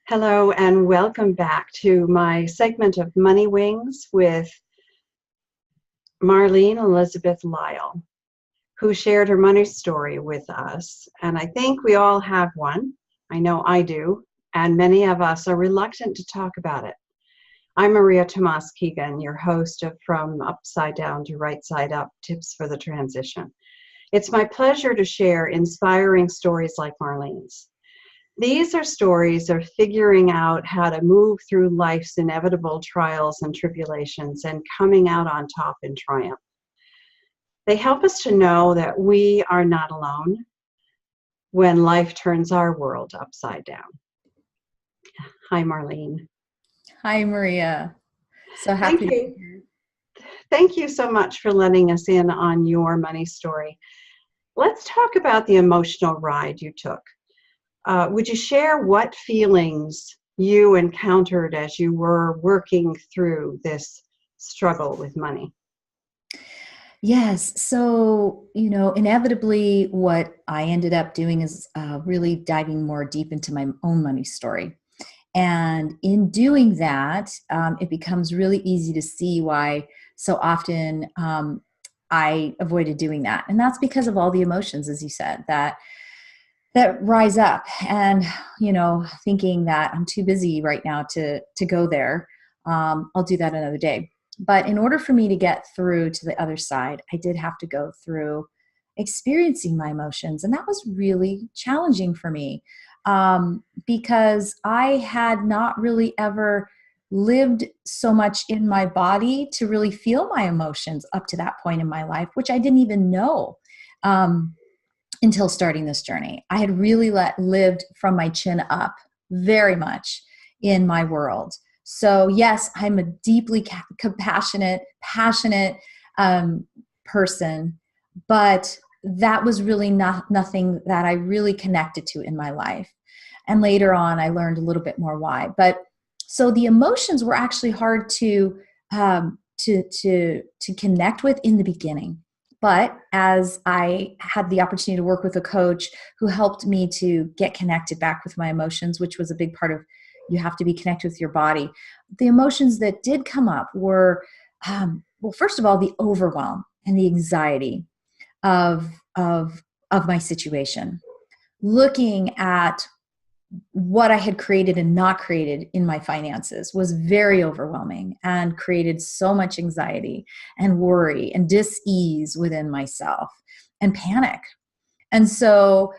Hello and welcome back to my segment of Money Wings with Marlene Elizabeth Lyle, who shared her money story with us. And I think we all have one. I know I do. And many of us are reluctant to talk about it. I'm María Tomás-Keegan, your host of From Upside Down to Right Side Up, Tips for the Transition. It's my pleasure to share inspiring stories like Marlene's. These are stories of figuring out how to move through life's inevitable trials and tribulations and coming out on top in triumph. They help us to know that we are not alone when life turns our world upside down. Hi, Marlene. Hi, Maria. So happy to be here. Thank you so much for letting us in on your money story. Let's talk about the emotional ride you took. Would you share what feelings you encountered as you were working through this struggle with money? Yes. So, inevitably what I ended up doing is really diving more deep into my own money story. And in doing that, it becomes really easy to see why so often I avoided doing that. And that's because of all the emotions, as you said, that rise up, and thinking that I'm too busy right now to go there. I'll do that another day. But in order for me to get through to the other side, I did have to go through experiencing my emotions, and that was really challenging for me, because I had not really ever lived so much in my body to really feel my emotions up to that point in my life, which I didn't even know. Until starting this journey. I had really lived from my chin up very much in my world. So yes, I'm a deeply compassionate, passionate person, but that was really nothing that I really connected to in my life. And later on, I learned a little bit more why. But so the emotions were actually hard to connect with in the beginning. But as I had the opportunity to work with a coach who helped me to get connected back with my emotions, which was a big part of, you have to be connected with your body. The emotions that did come up were, well, first of all, the overwhelm and the anxiety of my situation. Looking at what I had created and not created in my finances was very overwhelming and created so much anxiety and worry and dis-ease within myself and panic. And so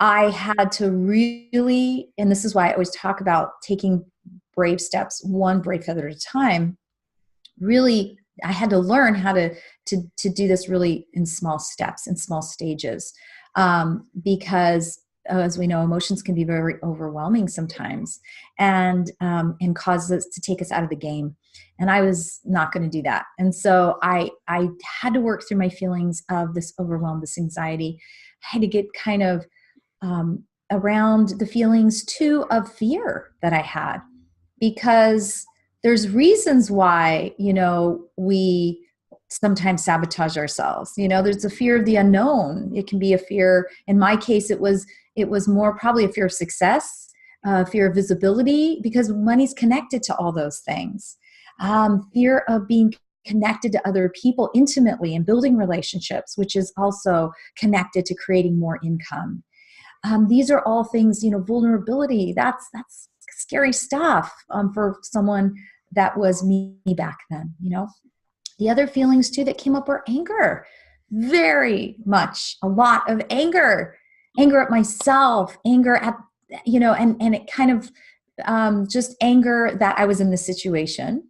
I had to really, and this is why I always talk about taking brave steps, one brave feather at a time. Really, I had to learn how to do this really in small steps, in small stages, because as we know, emotions can be very overwhelming sometimes, and cause us to take us out of the game. And I was not going to do that. And so I had to work through my feelings of this overwhelm, this anxiety. I had to get kind of around the feelings too of fear that I had, because there's reasons why, we sometimes sabotage ourselves. There's a fear of the unknown. It can be a fear. In my case, it was more probably a fear of success, fear of visibility, because money's connected to all those things. Fear of being connected to other people intimately and building relationships, which is also connected to creating more income. These are all things, vulnerability. That's scary stuff for someone that was me back then, The other feelings too that came up were anger, very much, a lot of anger at myself, anger at, and it kind of just anger that I was in this situation,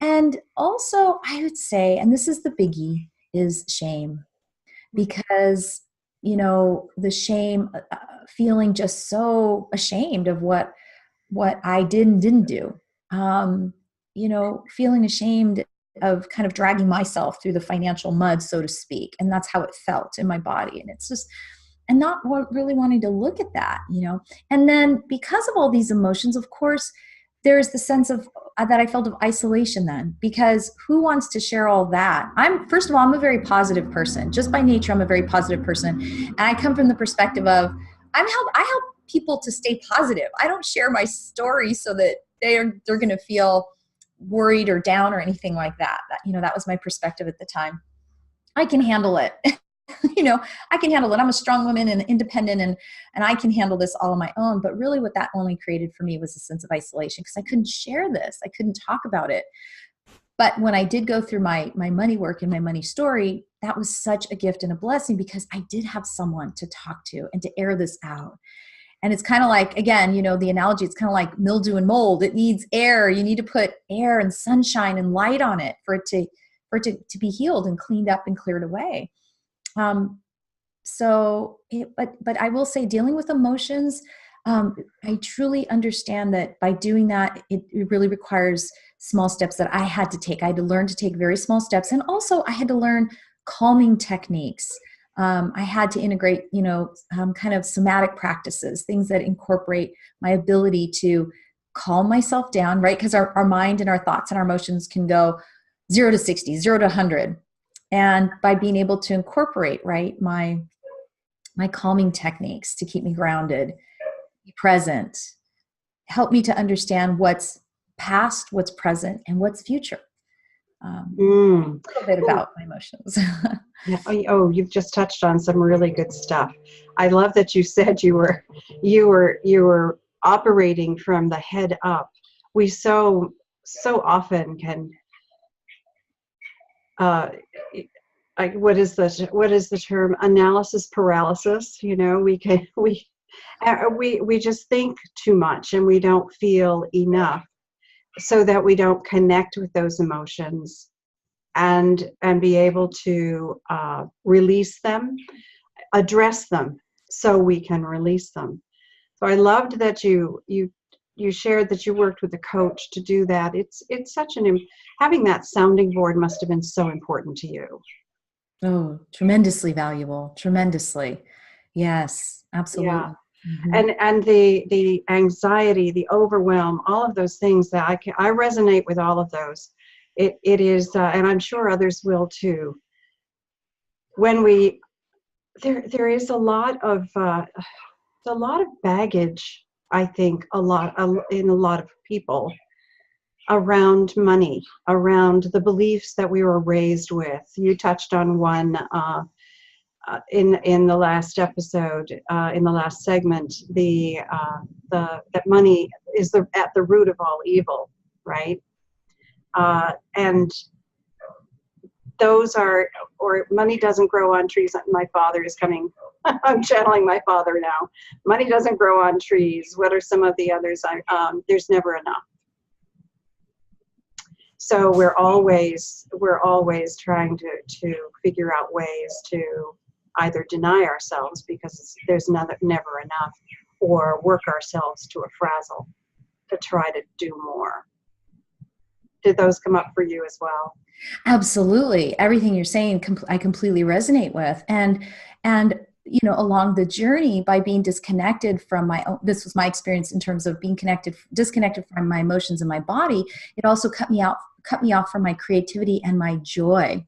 and also I would say, and this is the biggie, is shame, because, the shame, feeling just so ashamed of what I did and didn't do, feeling ashamed of kind of dragging myself through the financial mud, so to speak. And that's how it felt in my body. And it's just, and not really wanting to look at that, And then because of all these emotions, of course, there's the sense of that I felt of isolation then, because who wants to share all that? First of all, I'm a very positive person. Just by nature, I'm a very positive person. And I come from the perspective of, I help people to stay positive. I don't share my story so that they're going to feel worried or down or anything like that. That was my perspective at the time. I can handle it. I can handle it. I'm a strong woman and independent, and I can handle this all on my own. But really what that only created for me was a sense of isolation, because I couldn't share this. I couldn't talk about it. But when I did go through my money work and my money story, that was such a gift and a blessing, because I did have someone to talk to and to air this out. And it's kind of like, again, the analogy, it's kind of like mildew and mold. It needs air. You need to put air and sunshine and light on it for it to be healed and cleaned up and cleared away. But I will say, dealing with emotions, I truly understand that by doing that, it really requires small steps that I had to take. I had to learn to take very small steps. And also I had to learn calming techniques. I had to integrate, kind of somatic practices, things that incorporate my ability to calm myself down, right? Because our mind and our thoughts and our emotions can go 0 to 60, 0 to 100. And by being able to incorporate, right, my calming techniques to keep me grounded, be present, help me to understand what's past, what's present, and what's future. A little bit about my emotions. Yeah. Oh, you've just touched on some really good stuff. I love that you said you were operating from the head up. We so often can. What is the term? Analysis paralysis. We just think too much, and we don't feel enough, so that we don't connect with those emotions and be able to release them, address them, so we can release them. So I loved that you shared that you worked with a coach to do that. It's such having that sounding board must have been so important to you. Oh, tremendously valuable. Tremendously. Yes, absolutely. Yeah. Mm-hmm. And the anxiety, the overwhelm, all of those things that I resonate with all of those. It is, and I'm sure others will too. When there is a lot of baggage, I think, in a lot of people around money, around the beliefs that we were raised with. You touched on one in the last episode, in the last segment, that money is at the root of all evil, right? And those are, or money doesn't grow on trees. My father is coming. I'm channeling my father now. Money doesn't grow on trees. What are some of the others? There's never enough. So we're always trying to figure out ways to either deny ourselves because there's never enough, or work ourselves to a frazzle to try to do more. Did those come up for you as well? Absolutely. Everything you're saying, I completely resonate with. And along the journey, by being disconnected from my own, this was my experience in terms of being disconnected from my emotions and my body, it also cut me off from my creativity and my joy.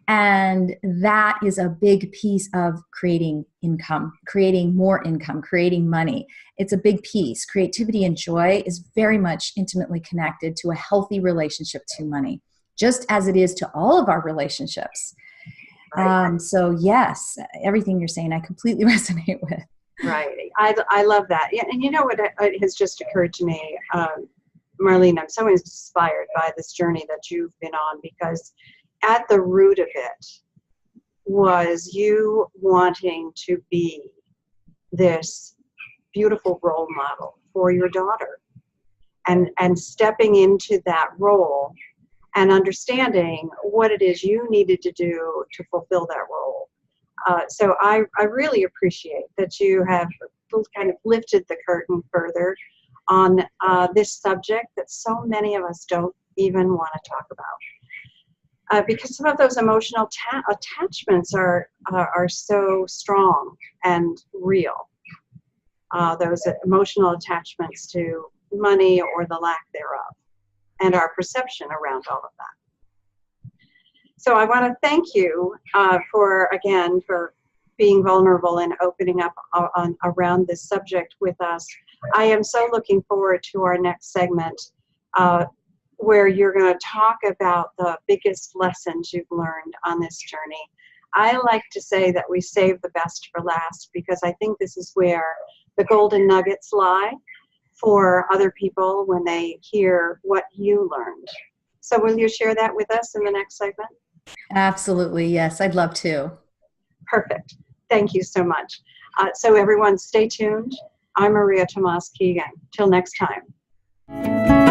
And that is a big piece of creating income, creating more income, creating money. It's a big piece. Creativity and joy is very much intimately connected to a healthy relationship to money, just as it is to all of our relationships. Right. So yes, everything you're saying, I completely resonate with. Right. I love that. Yeah. And you know what has just occurred to me, Marlene, I'm so inspired by this journey that you've been on, because at the root of it was you wanting to be this beautiful role model for your daughter, and stepping into that role and understanding what it is you needed to do to fulfill that role. So I really appreciate that you have kind of lifted the curtain further on this subject that so many of us don't even want to talk about. Because some of those emotional attachments are so strong and real. Those emotional attachments to money or the lack thereof, and our perception around all of that. So I want to thank you for being vulnerable and opening up around this subject with us. I am so looking forward to our next segment, where you're going to talk about the biggest lessons you've learned on this journey. I like to say that we save the best for last, because I think this is where the golden nuggets lie for other people when they hear what you learned. So will you share that with us in the next segment? Absolutely. Yes, I'd love to. Perfect. Thank you so much. So everyone, stay tuned. I'm María Tomás-Keegan. Till next time.